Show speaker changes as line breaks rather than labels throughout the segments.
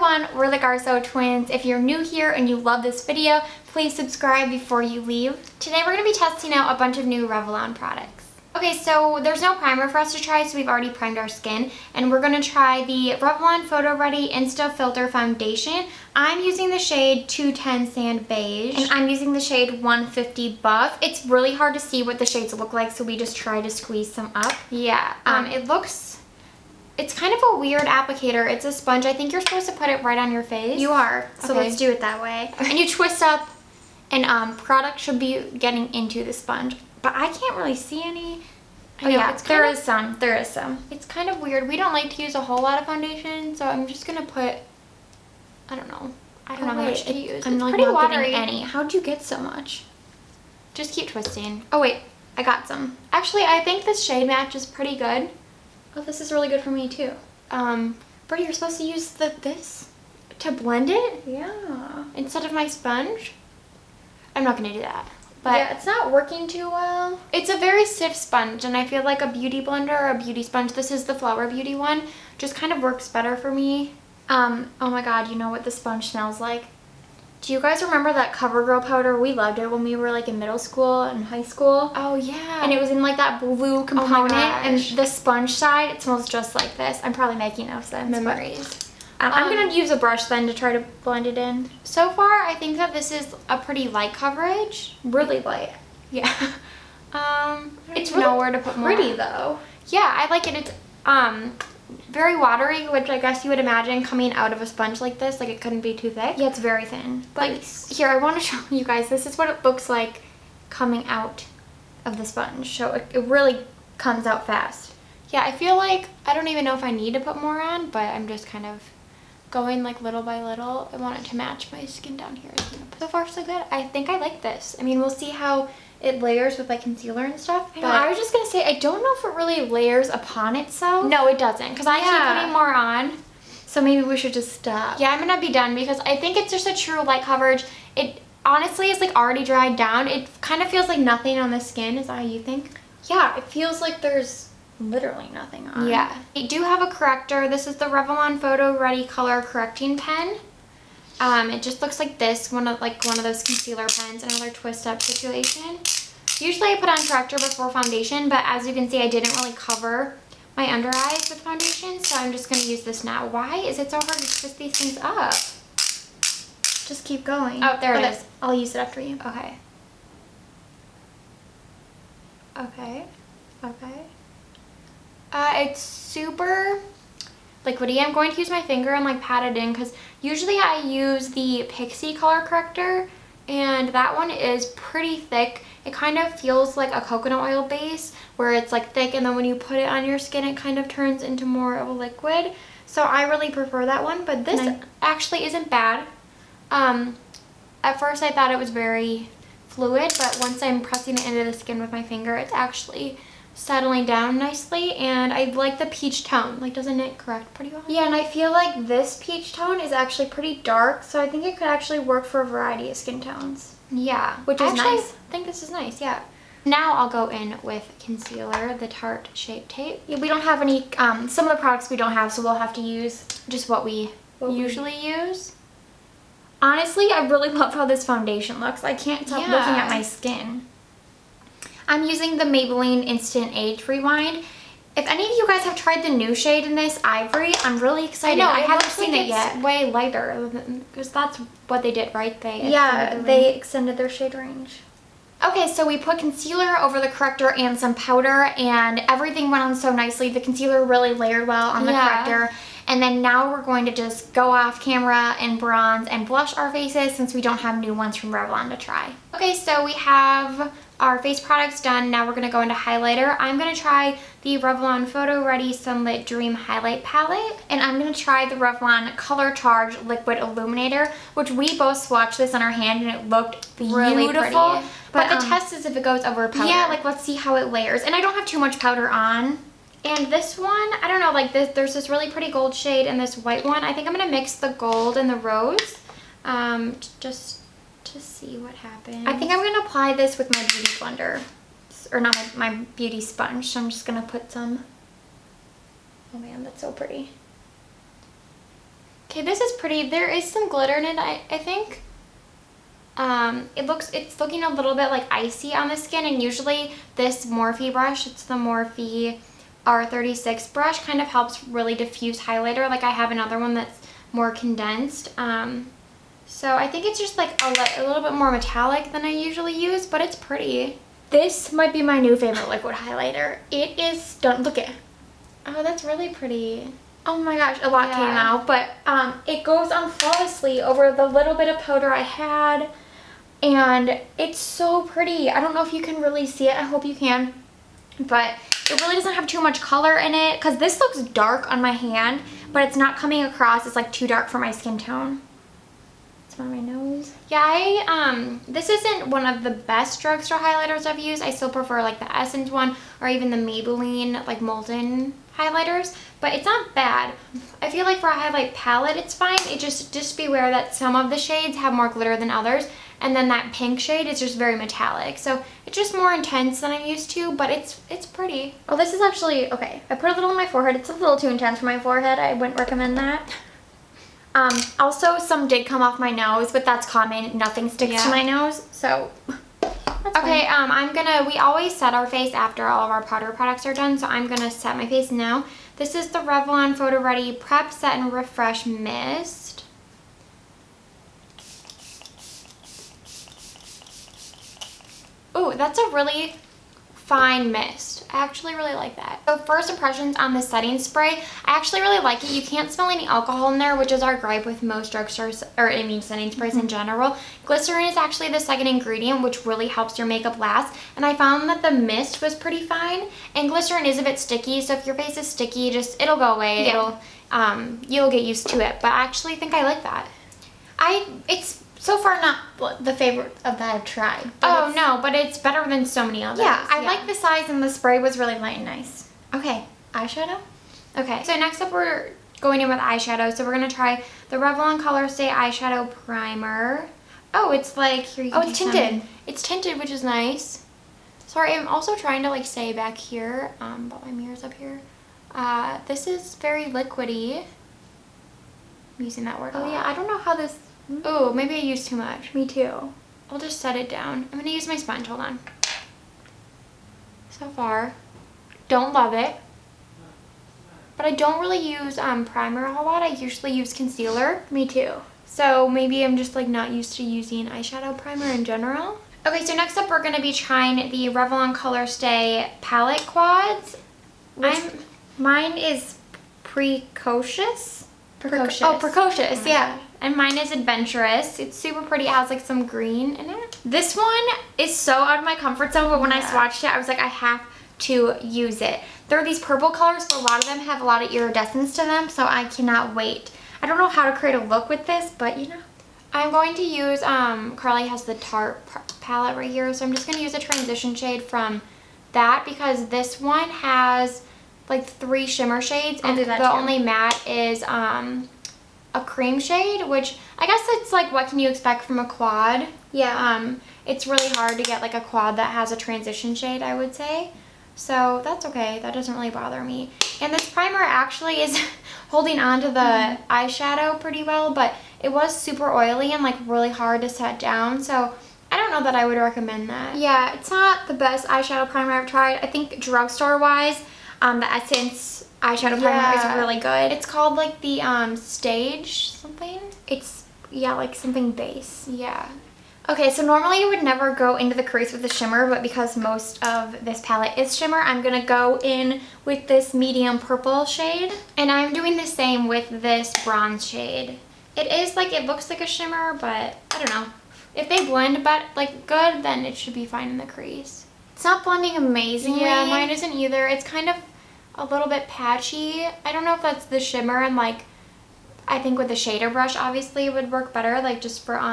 everyone, we're the Garso twins. If you're new here and you love this video, please subscribe before you leave. Today we're going to be testing out a bunch of new Revlon products. Okay, so there's no primer for us to try, so we've already primed our skin. And we're going to try the Revlon PhotoReady Insta-Filter Foundation. I'm using the shade 210 Sand Beige. And I'm using the shade 150 Buff. It's really hard to see what the shades look like, so we just try to squeeze some up. Yeah, it's kind of a weird applicator. It's a sponge. I think you're supposed to put it right on your face. You are, so let's do it that way. And you twist up, and product should be getting into the sponge. But I can't really see any. Oh yeah, there is some. It's kind of weird. We don't like to use a whole lot of foundation, so I'm just gonna put, I don't know how much to use. I'm like pretty not getting any. How'd you get so much? Just keep twisting. Oh wait, I got some. Actually, I think this shade match is pretty good. Oh, this is really good for me too. Brittany, you're supposed to use this to blend it? Yeah. Instead of my sponge? I'm not gonna do that. But yeah, it's not working too well. It's a very stiff sponge, and I feel like a beauty blender or a beauty sponge, this is the Flower Beauty one, just kind of works better for me. Oh my god, you know what the sponge smells like? Do you guys remember that CoverGirl powder? We loved it when we were like in middle school and high school. Oh yeah. And it was in like that blue component, and the sponge side, it smells just like this. I'm probably making no sense. Memories. I'm gonna use a brush then to try to blend it in. So far, I think that this is a pretty light coverage. Really light. Yeah. It's really nowhere to put more. Pretty though. Yeah, I like it. It's very watery, which I guess you would imagine coming out of a sponge like this. Like it couldn't be too thick. Yeah, it's very thin. But like, here, I want to show you guys. This is what it looks like coming out of the sponge. So it really comes out fast. Yeah, I feel like I don't even know if I need to put more on, but I'm just kind of going like little by little. I want it to match my skin down here. So far so good. I think I like this. I mean, we'll see how it layers with like concealer and stuff. But I was just gonna say, I don't know if it really layers upon itself. No, it doesn't, because I keep putting more on. So maybe we should just stop. Yeah, I'm gonna be done because I think it's just a true light coverage. It honestly is like already dried down. It kind of feels like nothing on the skin. Is that how you think? Yeah, it feels like there's literally nothing on. Yeah. I do have a corrector. This is the Revlon PhotoReady Color Correcting Pen. It just looks like this, one of those concealer pens, another twist up situation. Usually I put on corrector before foundation, but as you can see, I didn't really cover my under eyes with foundation, so I'm just going to use this now. Why is it so hard to twist these things up? Just keep going. Oh, there it is. I'll use it after you. Okay. Okay. Okay. It's super liquidy. I'm going to use my finger and like pat it in because usually I use the Pixie color corrector, and that one is pretty thick. It kind of feels like a coconut oil base where it's like thick, and then when you put it on your skin it kind of turns into more of a liquid. So I really prefer that one, but this actually isn't bad. At first I thought it was very fluid, but once I'm pressing it into the skin with my finger, it's actually settling down nicely, and I like the peach tone. Like, doesn't it correct pretty well? Yeah, and I feel like this peach tone is actually pretty dark, so I think it could actually work for a variety of skin tones. Yeah, which is nice. I think this is nice, yeah. Now I'll go in with concealer, the Tarte Shape Tape. Yeah, we don't have any, some of the products we don't have, so we'll have to use just what we usually use. Honestly, I really love how this foundation looks. I can't stop looking at my skin. I'm using the Maybelline Instant Age Rewind. If any of you guys have tried the new shade in this, Ivory, I'm really excited. I haven't seen it yet. It's way lighter, because that's what they did, right? They extended their shade range. Okay, so we put concealer over the corrector and some powder, and everything went on so nicely. The concealer really layered well on the corrector. And then now we're going to just go off camera and bronze and blush our faces since we don't have new ones from Revlon to try. Okay, so we have our face products done. Now we're going to go into highlighter. I'm going to try the Revlon PhotoReady Sunlit Dream Highlight Palette. And I'm going to try the Revlon Color Charge Liquid Illuminator, which we both swatched this on our hand and it looked really beautiful. But the test is if it goes over powder. Yeah, like let's see how it layers. And I don't have too much powder on. And this one, I don't know, like there's this really pretty gold shade and this white one. I think I'm going to mix the gold and the rose just to see what happens. I think I'm going to apply this with my beauty blender. Or not my beauty sponge. So I'm just going to put some. Oh man, that's so pretty. Okay, this is pretty. There is some glitter in it, I think. It's looking a little bit like icy on the skin, and usually this Morphe brush, it's the Morphe R36 brush, kind of helps really diffuse highlighter. Like I have another one that's more condensed. So I think it's just like a little bit more metallic than I usually use, but it's pretty. This might be my new favorite liquid highlighter. It is stunning. Look at it. Oh, that's really pretty. Oh my gosh, a lot came out, but it goes on flawlessly over the little bit of powder I had, and it's so pretty. I don't know if you can really see it. I hope you can, but it really doesn't have too much color in it, because this looks dark on my hand, but it's not coming across. It's like too dark for my skin tone. It's on my nose. Yeah, this isn't one of the best drugstore highlighters I've used. I still prefer like the Essence one, or even the Maybelline like Molten highlighters, but it's not bad. I feel like for a highlight palette it's fine. It just be aware that some of the shades have more glitter than others, and then that pink shade is just very metallic, so it's just more intense than I'm used to, but it's pretty. Oh, this is actually okay. I put a little on my forehead. It's a little too intense for my forehead. I wouldn't recommend that. Also, some did come off my nose, but that's common. Nothing sticks to my nose, so okay, we always set our face after all of our powder products are done, so I'm gonna set my face now. This is the Revlon PhotoReady Prep Set and Refresh Mist. Ooh, that's a really fine mist. I actually really like that. So first impressions on the setting spray, I actually really like it. You can't smell any alcohol in there, which is our gripe with most drugstores, or I mean setting sprays in general. Glycerin is actually the second ingredient, which really helps your makeup last, and I found that the mist was pretty fine, and glycerin is a bit sticky, so if your face is sticky, it'll go away. Yeah. You'll get used to it, but I actually think I like that. It's so far not the favorite of that I've tried. Oh no, but it's better than so many others. Yeah, I like the size, and the spray was really light and nice. Okay, eyeshadow? Okay, so next up we're going in with eyeshadow. So we're going to try the Revlon ColorStay Eyeshadow Primer. Oh, it's like, here you can it's tinted. It's tinted, which is nice. Sorry, I'm also trying to like say back here, but my mirror's up here. This is very liquidy. I'm using that word a lot. Oh yeah, I don't know how this... Oh, maybe I used too much. Me too. I'll just set it down. I'm gonna use my sponge, hold on. So far, don't love it. But I don't really use primer a lot. I usually use concealer. Me too. So maybe I'm just like not used to using eyeshadow primer in general. Okay, so next up we're gonna be trying the Revlon ColorStay Palette Quads. Mine is Precocious. Precocious. Oh, Precocious, yeah. And mine is Adventurous. It's super pretty. It has like some green in it. This one is so out of my comfort zone, but when I swatched it, I was like, I have to use it. There are these purple colors, but a lot of them have a lot of iridescence to them, so I cannot wait. I don't know how to create a look with this, but you know. I'm going to use, Carly has the Tarte palette right here, so I'm just going to use a transition shade from that, because this one has like 3 shimmer shades, and the only matte is a cream shade, which I guess it's like, what can you expect from a quad? Yeah. It's really hard to get like a quad that has a transition shade, I would say. So that's okay. That doesn't really bother me. And this primer actually is holding on to the eyeshadow pretty well, but it was super oily and like really hard to set down. So I don't know that I would recommend that. Yeah, it's not the best eyeshadow primer I've tried. I think drugstore wise, the Essence eyeshadow primer is really good. It's called like the Stage something. It's, yeah, like something base. Yeah. Okay, so normally you would never go into the crease with the shimmer, but because most of this palette is shimmer, I'm gonna go in with this medium purple shade. And I'm doing the same with this bronze shade. It is like, it looks like a shimmer, but I don't know. If they blend but like good, then it should be fine in the crease. It's not blending amazingly. Yeah, mine isn't either. It's kind of a little bit patchy. I don't know if that's the shimmer, and like, I think with the shader brush obviously it would work better, like just for on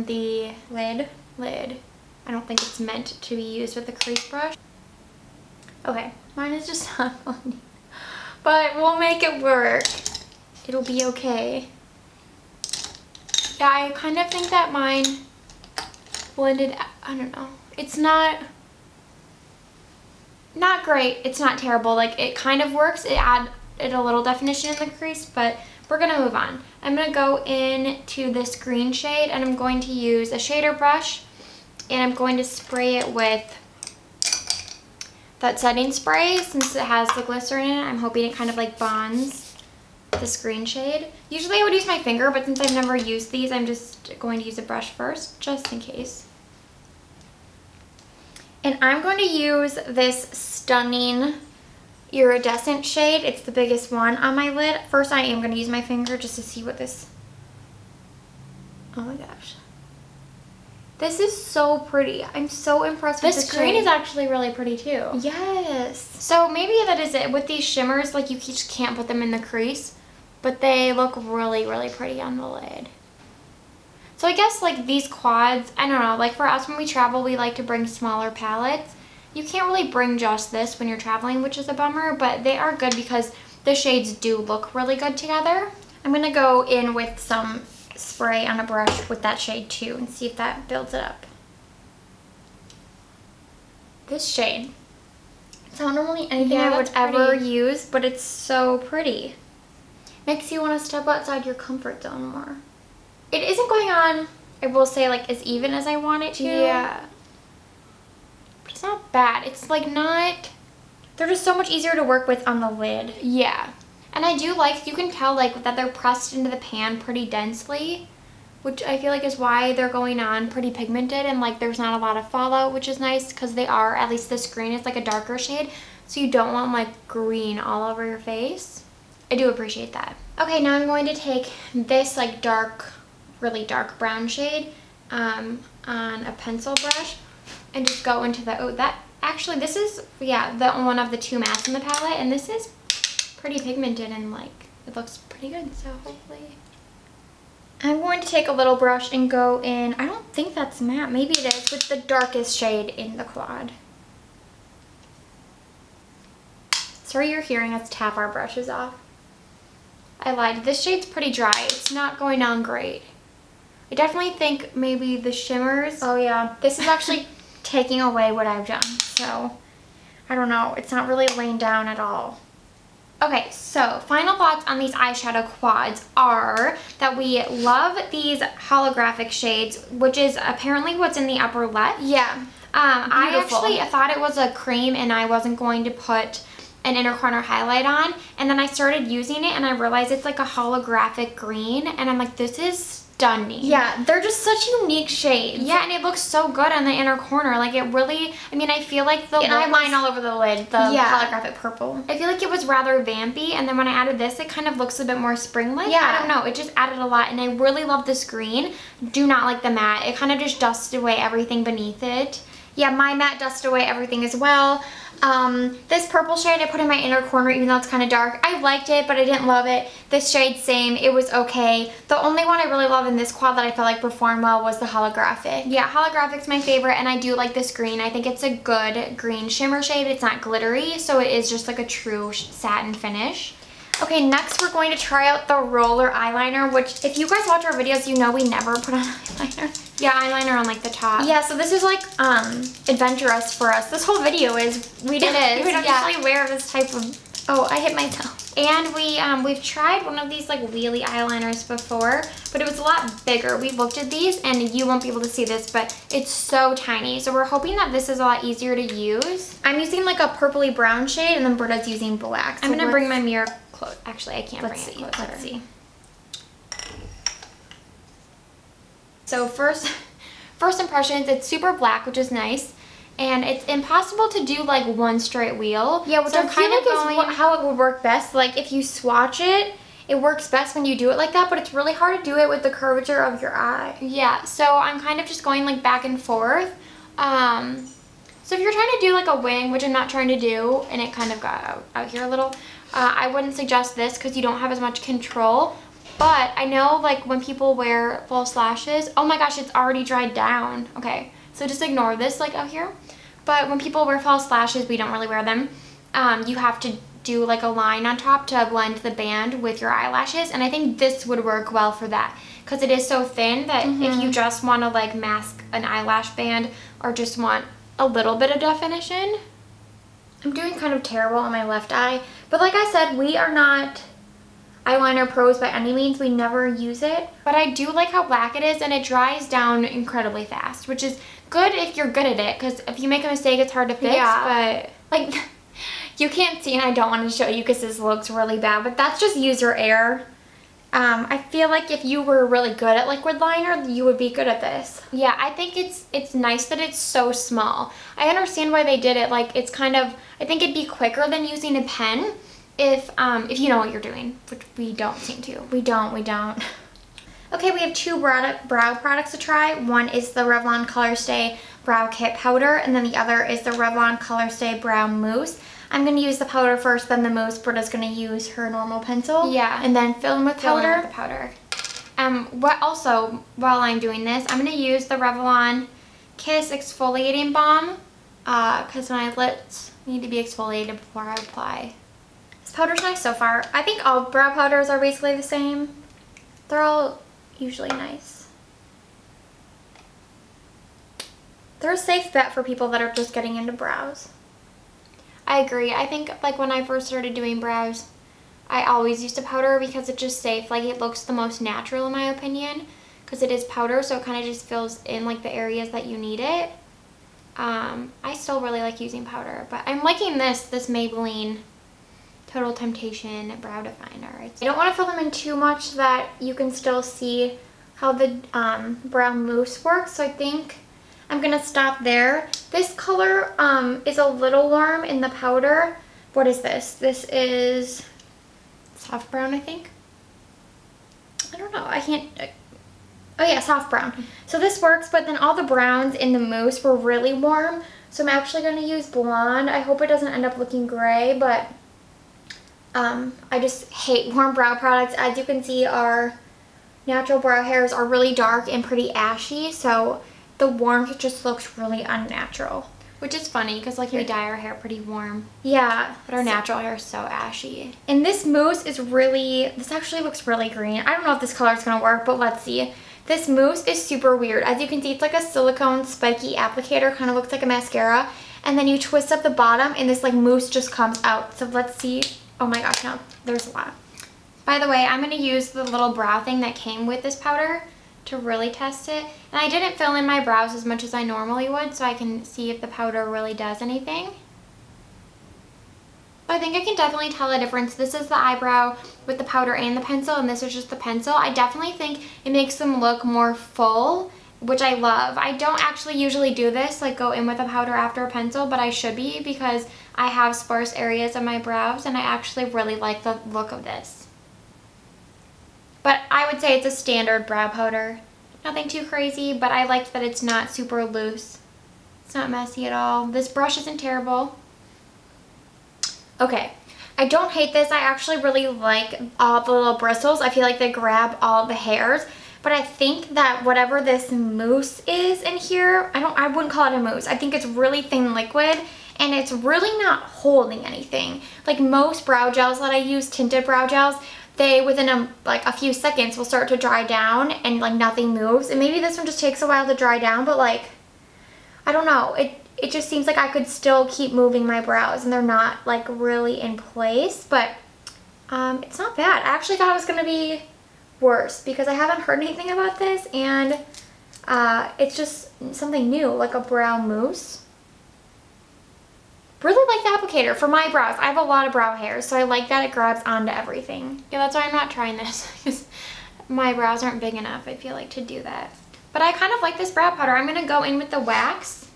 the lid. I don't think it's meant to be used with the crease brush. Okay, mine is just not blending, but we'll make it work. It'll be okay. Yeah, I kind of think that mine blended, I don't know. It's not great. It's not terrible. Like, it kind of works. It added a little definition in the crease, but we're gonna move on. I'm gonna go into this green shade and I'm going to use a shader brush and I'm going to spray it with that setting spray. Since it has the glycerin in it, I'm hoping it kind of like bonds this green shade. Usually I would use my finger, but since I've never used these, I'm just going to use a brush first, just in case. And I'm going to use this stunning iridescent shade. It's the biggest one on my lid. First, I am going to use my finger just to see what this... Oh my gosh. This is so pretty. I'm so impressed with this shade. This green is actually really pretty too. Yes. So maybe that is it. With these shimmers, like you just can't put them in the crease, but they look really, really pretty on the lid. So I guess like these quads, I don't know, like for us when we travel, we like to bring smaller palettes. You can't really bring just this when you're traveling, which is a bummer, but they are good because the shades do look really good together. I'm gonna go in with some spray on a brush with that shade too and see if that builds it up. This shade, it's not normally anything I would ever use, but it's so pretty. Makes you want to step outside your comfort zone more. It isn't going on, I will say, like as even as I want it to. Yeah. But it's not bad. It's like not, they're just so much easier to work with on the lid. Yeah. And I do like, you can tell like that they're pressed into the pan pretty densely, which I feel like is why they're going on pretty pigmented and like there's not a lot of fallout, which is nice because they are, at least this green is like a darker shade, so you don't want like green all over your face. I do appreciate that. Okay, now I'm going to take this like dark, really dark brown shade on a pencil brush and just go into the, oh that, actually this is, yeah, the one of the two mattes in the palette, and this is pretty pigmented and like it looks pretty good, so hopefully. I'm going to take a little brush and go in, I don't think that's matte, maybe it is, with the darkest shade in the quad. Sorry you're hearing us tap our brushes off. I lied, this shade's pretty dry, it's not going on great. I definitely think maybe the shimmers, oh yeah, this is actually taking away what I've done, so I don't know, it's not really laying down at all. Okay, so final thoughts on these eyeshadow quads are that we love these holographic shades, which is apparently what's in the upper left. Yeah. I actually thought it was a cream and I wasn't going to put an inner corner highlight on, and then I started using it and I realized it's like a holographic green and I'm like, this is stunning. Yeah, they're just such unique shades. Yeah, and it looks so good on the inner corner. Like it really, I mean, I feel like the and I have mine all over the lid, the holographic purple. I feel like it was rather vampy, and then when I added this, it kind of looks a bit more spring-like. Yeah. I don't know, it just added a lot, and I really love this green. Do not like the matte. It kind of just dusted away everything beneath it. Yeah, my matte dusted away everything as well. This purple shade I put in my inner corner, even though it's kind of dark. I liked it, but I didn't love it. This shade, same. It was okay. The only one I really love in this quad that I felt like performed well was the holographic. Yeah, holographic's my favorite, and I do like this green. I think it's a good green shimmer shade. It's not glittery, so it is just like a true satin finish. Okay, next we're going to try out the roller eyeliner, which if you guys watch our videos, you know we never put on eyeliner. Yeah, eyeliner on like the top. Yeah, so this is like adventurous for us. This whole video is, we don't usually wear this type of, oh, I hit myself. And we've tried one of these like wheelie eyeliners before, but it was a lot bigger. We looked at these and you won't be able to see this, but it's so tiny. So we're hoping that this is a lot easier to use. I'm using like a purpley brown shade and then Britta's using black. So I'm gonna bring my mirror close. Actually, I can't bring it closer. Let's see. So first impressions, it's super black, which is nice. And it's impossible to do like one straight wheel. Yeah, which so I feel like is how it would work best. Like if you swatch it, it works best when you do it like that, but it's really hard to do it with the curvature of your eye. Yeah, so I'm kind of just going like back and forth. So if you're trying to do like a wing, which I'm not trying to do, and it kind of got out here a little, I wouldn't suggest this because you don't have as much control. But I know like when people wear false lashes, oh my gosh, it's already dried down. Okay, so just ignore this like out here. But when people wear false lashes, we don't really wear them. You have to do like a line on top to blend the band with your eyelashes. And I think this would work well for that because it is so thin that if you just want to like mask an eyelash band or just want a little bit of definition. I'm doing kind of terrible on my left eye. But like I said, we are not eyeliner pros by any means. We never use it. But I do like how black it is, and it dries down incredibly fast, which is good if you're good at it, because if you make a mistake, it's hard to fix.
Yeah.
But like, you can't see, and I don't want to show you because this looks really bad, but that's just user error. I feel like if you were really good at liquid liner, you would be good at this. Yeah, I think it's nice that it's so small. I understand why they did it. Like, it's kind of, I think it'd be quicker than using a pen if you know what you're doing, which we don't seem to. We don't. Okay, we have two brow products to try. One is the Revlon ColorStay Brow Kit Powder, and then the other is the Revlon ColorStay Brow Mousse. I'm going to use the powder first, then the mousse. Britta's going to use her normal pencil.
Yeah.
And then fill in with powder.
Fill in with the powder.
While I'm doing this, I'm going to use the Revlon Kiss Exfoliating Balm, because my lips need to be exfoliated before I apply. This powder's nice so far. I think all brow powders are basically the same. They're all usually nice. They're a safe bet for people that are just getting into brows. I agree. I think like when I first started doing brows, I always used a powder because it's just safe. Like, it looks the most natural in my opinion because it is powder, so it kind of just fills in like the areas that you need it. I still really like using powder, but I'm liking this Maybelline Total Temptation Brow Definer. I don't want to fill them in too much so that you can still see how the brow mousse works, so I think I'm going to stop there. This color is a little warm in the powder. What is this? This is soft brown, I think. I don't know. I can't... Oh yeah, soft brown. So this works, but then all the browns in the mousse were really warm. So I'm actually going to use blonde. I hope it doesn't end up looking gray, but I just hate warm brow products. As you can see, our natural brow hairs are really dark and pretty ashy, so the warmth just looks really unnatural.
Which is funny because like we dye our hair pretty warm.
Yeah.
But our natural hair is so ashy.
And this mousse is really, this actually looks really green. I don't know if this color is going to work, but let's see. This mousse is super weird. As you can see, it's like a silicone spiky applicator, kind of looks like a mascara. And then you twist up the bottom and this like mousse just comes out. So let's see. Oh my gosh, no, there's a lot. By the way, I'm going to use the little brow thing that came with this powder to really test it. And I didn't fill in my brows as much as I normally would, so I can see if the powder really does anything. But I think I can definitely tell a difference. This is the eyebrow with the powder and the pencil, and this is just the pencil. I definitely think it makes them look more full, which I love. I don't actually usually do this, like go in with a powder after a pencil, but I should be because I have sparse areas of my brows, and I actually really like the look of this. But I would say it's a standard brow powder. Nothing too crazy, but I like that it's not super loose. It's not messy at all. This brush isn't terrible. Okay, I don't hate this. I actually really like all the little bristles. I feel like they grab all the hairs. But I think that whatever this mousse is in here, I wouldn't call it a mousse. I think it's really thin liquid, and it's really not holding anything. Like most brow gels that I use, tinted brow gels, they within a few seconds will start to dry down and like nothing moves. And maybe this one just takes a while to dry down, but like, I don't know. It just seems like I could still keep moving my brows and they're not like really in place, but it's not bad. I actually thought it was going to be worse because I haven't heard anything about this, and it's just something new, like a brow mousse. Really like the applicator for my brows. I have a lot of brow hairs, so I like that it grabs onto everything. Yeah, that's why I'm not trying this because my brows aren't big enough, I feel like, to do that. But I kind of like this brow powder. I'm going to go in with the wax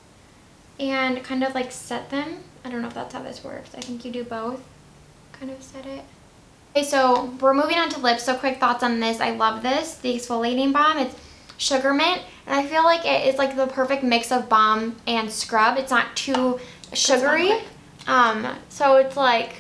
and kind of like set them. I don't know if that's how this works. I think you do both. Kind of set it. Okay, so we're moving on to lips. So quick thoughts on this. I love this, the exfoliating balm. It's sugar mint, and I feel like it is like the perfect mix of balm and scrub. It's not too sugary. So it's like,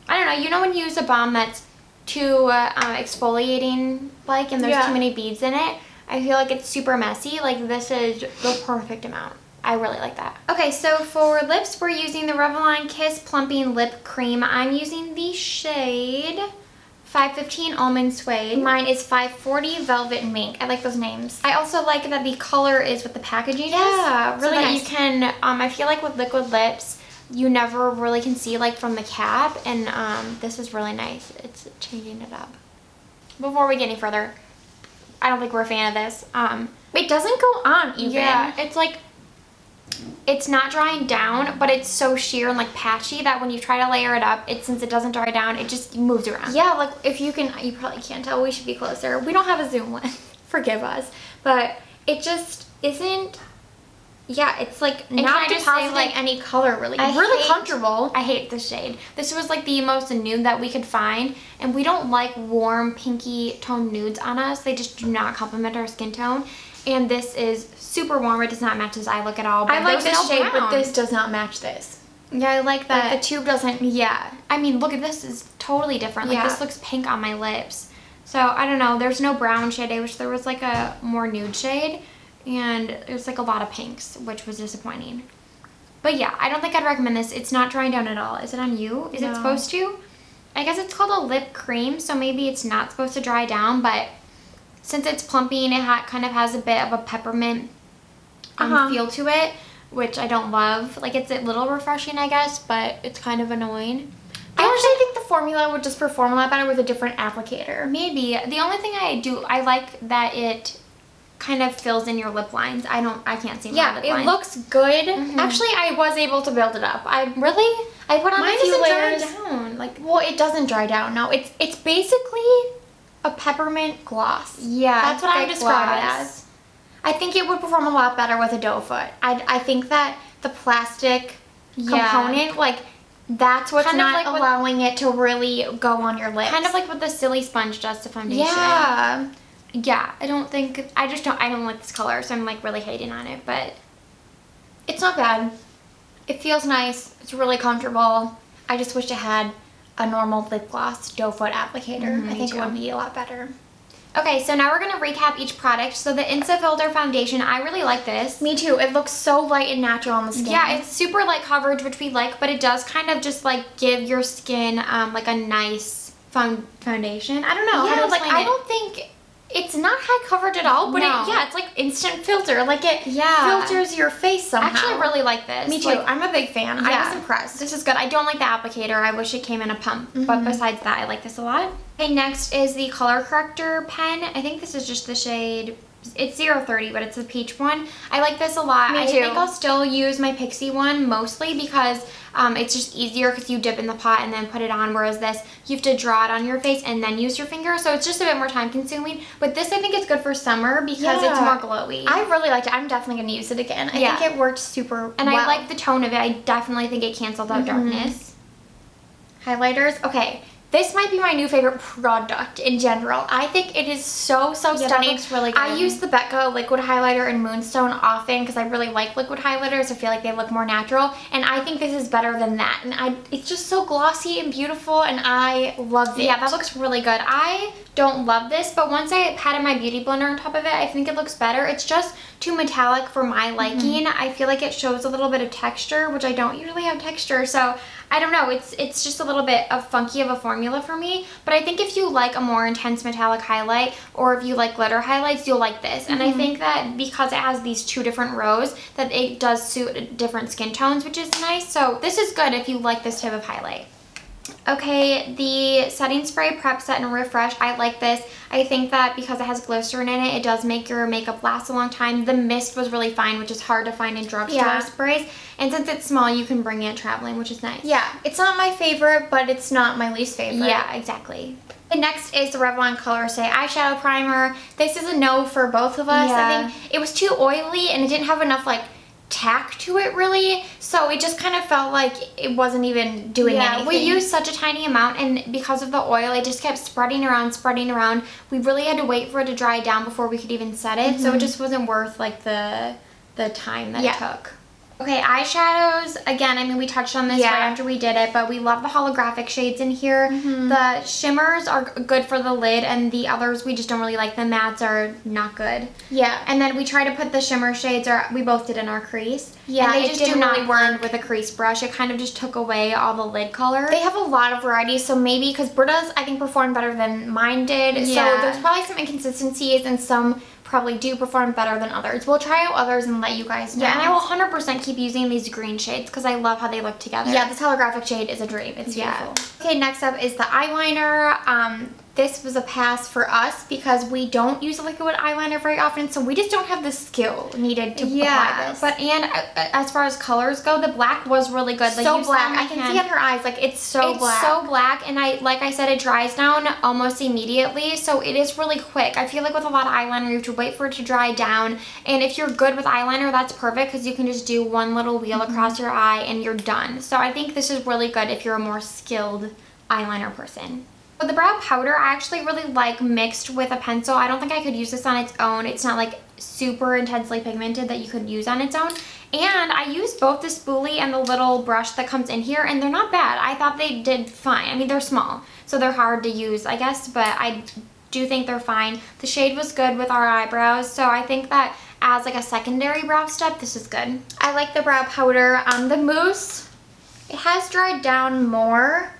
I don't know, you know when you use a balm that's too exfoliating like, and there's too many beads in it? I feel like it's super messy. Like, this is the perfect amount. I really like that. Okay, so for lips, we're using the Revlon Kiss Plumping Lip Cream. I'm using the shade 515 Almond Suede. Mine is 540 Velvet Mink. I like those names. I also like that the color is what the packaging is.
Yeah, really
so that
nice.
You can, I feel like with liquid lips, you never really can see like from the cap, and this is really nice. It's changing it up. Before we get any further, I don't think we're a fan of this.
It doesn't go on even.
Yeah, it's like, it's not drying down, but it's so sheer and like patchy that when you try to layer it up, since it doesn't dry down, it just moves around.
Yeah, like if you probably can't tell, we should be closer. We don't have a zoom lens, forgive us. But it just isn't, yeah, it's like not depositing like any color really. Really comfortable.
I hate this shade. This was like the most nude that we could find, and we don't like warm pinky tone nudes on us. They just do not complement our skin tone. And this is super warm. It does not match this eye look at all. But
I like this shade,
brown.
but this does not match this.
Yeah, I like that.
Like the tube doesn't.
Yeah. I mean, look at this. Is totally different. Like,
Yeah.
this looks pink on my lips. So, I don't know. There's no brown shade. I wish there was, like, a more nude shade. And there's, like, a lot of pinks, which was disappointing. But, yeah, I don't think I'd recommend this. It's not drying down at all. Is it on you? Is it supposed to? I guess it's called a lip cream, so maybe it's not supposed to dry down, but since it's plumping, it kind of has a bit of a peppermint feel to it, which I don't love. Like, it's a little refreshing, I guess, but it's kind of annoying.
I actually think the formula would just perform a lot better with a different applicator.
Maybe. The only thing I like that it kind of fills in your lip lines. I can't see my lip lines.
It looks good. Actually, I was able to build it up. I put on
Mine
a few layers.
doesn't dry down. Like,
well, it doesn't dry down. No, it's basically a peppermint gloss.
yeah,
That's what I would
thick
describe it
gloss.
as. I think it would perform a lot better with a doe foot. I think that the plastic component, like, that's what's
Kind of
not
like with-
allowing it to really go on your lips.
Kind of like what the Silly Sponge does to foundation.
Yeah.
Yeah, I don't like this color, so I'm like really hating on it, but
It's not bad. It feels nice. It's really comfortable. I just wish it had a normal lip gloss doe foot applicator. I think it would be a lot better.
okay, so now we're going to recap each product. So the Insta-Filter foundation, I really like this.
Me too. It looks so light and natural on the skin.
Yeah, it's super light coverage, which we like, but it does kind of just like give your skin like a nice foundation. I don't know how to
like
explain
I
it.
don't think it's not high coverage at all, but
No.
it's like instant filter. Like it
Yeah.
filters your face somehow.
Actually, I really like this.
Me too.
Like,
I'm a big fan. I
yeah.
was impressed.
This is good. I don't like the applicator. I wish it came in a pump. But besides that, I like this a lot. Okay, next is the color corrector pen. I think this is just the shade, it's 030, but it's the peach one. I like this a lot.
Me
I
too.
think I'll still use my Pixie one mostly because it's just easier because you dip in the pot and then put it on, whereas this, you have to draw it on your face and then use your finger. So it's just a bit more time consuming. But this, I think it's good for summer because it's more glowy.
I really liked it. I'm definitely going to use it again. I think it worked super
And
well.
I like the tone of it. I definitely think it canceled out darkness.
highlighters. Okay, this might be my new favorite product in general. I think it is so
that
stunning.
looks really good.
I use the Becca liquid highlighter in Moonstone often because I really like liquid highlighters. I feel like they look more natural, and I think this is better than that. And it's just so glossy and beautiful, and I love it.
Yeah, that looks really good. I don't love this, but once I patted my beauty blender on top of it, I think it looks better. It's just too metallic for my liking. I feel like it shows a little bit of texture, which I don't usually have texture, so I don't know. It's just a little bit of funky of a formula for me, but I think if you like a more intense metallic highlight, or if you like glitter highlights, you'll like this. And I think that because it has these two different rows, that it does suit different skin tones, which is nice. So this is good if you like this type of highlight. Okay, the setting spray Prep Set and Refresh, I like this. I think that because it has glycerin in it, it does make your makeup last a long time. The mist was really fine, which is hard to find in drugstore sprays. And since it's small, you can bring it traveling, which is nice.
Yeah, it's not my favorite, but it's not my least favorite.
Yeah, exactly.
And next is the Revlon ColorStay Eyeshadow Primer. This is a no for both of us.
Yeah.
I think it was too oily and it didn't have enough like tack to it really, so it just kind of felt like it wasn't even doing anything.
We used such a tiny amount, and because of the oil, it just kept spreading around. We really had to wait for it to dry down before we could even set it, so it just wasn't worth like the time that it took. Okay, eyeshadows, again, I mean, we touched on this right after we did it, but we love the holographic shades in here. The shimmers are good for the lid, and the others, we just don't really like. The mattes are not good.
Yeah.
And then we try to put the shimmer shades, or we both did in our crease.
Yeah,
and they
it
just
didn't
do not
really
blend with a crease brush. It kind of just took away all the lid color.
They have a lot of varieties, so maybe because Britta's, I think, performed better than mine did.
Yeah.
So there's probably some inconsistencies and some
probably do perform better than others. We'll try out others and let you guys know. Yeah, and I will 100% keep using these green shades because I love how they look together. Yeah, this holographic shade is a dream. It's beautiful. Okay, next up is the eyeliner. This was a pass for us because we don't use a liquid eyeliner very often, so we just don't have the skill needed to apply this. But as far as colors go, the black was really good. Like, so black. I can see in her eyes, like, it's so black. It's so black, and like I said, it dries down almost immediately, so it is really quick. I feel like with a lot of eyeliner, you have to wait for it to dry down, and if you're good with eyeliner, that's perfect because you can just do one little wheel across your eye and you're done. So I think this is really good if you're a more skilled eyeliner person. With the brow powder, I actually really like mixed with a pencil. I don't think I could use this on its own. It's not like super intensely pigmented that you could use on its own. And I used both the spoolie and the little brush that comes in here, and they're not bad. I thought they did fine. I mean, they're small, so they're hard to use, I guess, but I do think they're fine. The shade was good with our eyebrows, so I think that as like a secondary brow step, this is good. I like the brow powder. The mousse, it has dried down more,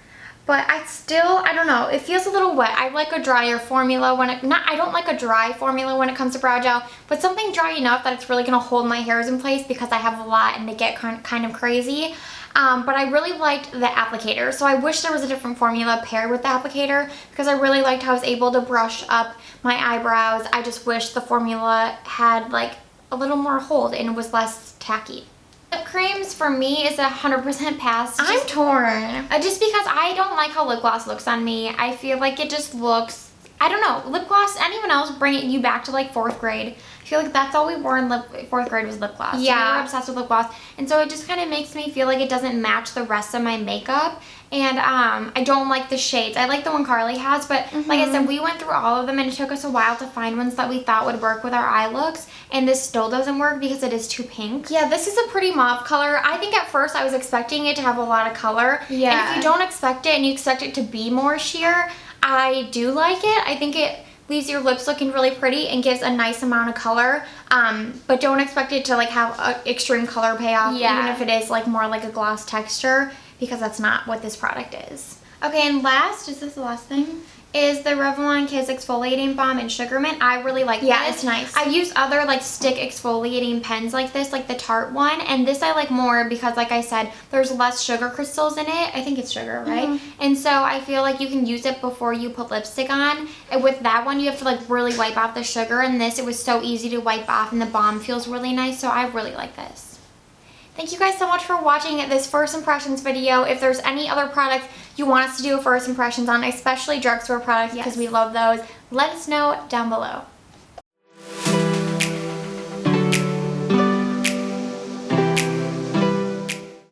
but I don't know, it feels a little wet. I like a drier formula I don't like a dry formula when it comes to brow gel, but something dry enough that it's really gonna hold my hairs in place because I have a lot and they get kind of crazy. But I really liked the applicator, so I wish there was a different formula paired with the applicator because I really liked how I was able to brush up my eyebrows. I just wish the formula had like a little more hold and it was less tacky. Lip creams for me is 100% pass. I'm torn. Just because I don't like how lip gloss looks on me. I feel like it just looks, I don't know, lip gloss, anyone else bring you back to like 4th grade. I feel like that's all we wore in 4th grade was lip gloss. Yeah. We were obsessed with lip gloss. And so it just kind of makes me feel like it doesn't match the rest of my makeup. And I don't like the shades. I like the one Carly has, but like I said, we went through all of them and it took us a while to find ones that we thought would work with our eye looks. And this still doesn't work because it is too pink. Yeah, this is a pretty mauve color. I think at first I was expecting it to have a lot of color. Yeah. And if you don't expect it and you expect it to be more sheer, I do like it. I think it leaves your lips looking really pretty and gives a nice amount of color, but don't expect it to like have an extreme color payoff, even if it is like more like a gloss texture, because that's not what this product is. Okay, and last, is this the last thing? Is the Revlon Kiss Exfoliating Balm in Sugar Mint. I really like this. Yeah, it's nice. I've used other like stick exfoliating pens like this, like the Tarte one, and this I like more because like I said, there's less sugar crystals in it. I think it's sugar, right? And so I feel like you can use it before you put lipstick on. And with that one, you have to like really wipe off the sugar, and this, it was so easy to wipe off, and the balm feels really nice, so I really like this. Thank you guys so much for watching this first impressions video. If there's any other products you want us to do first impressions on, especially drugstore products, because we love those, let us know down below.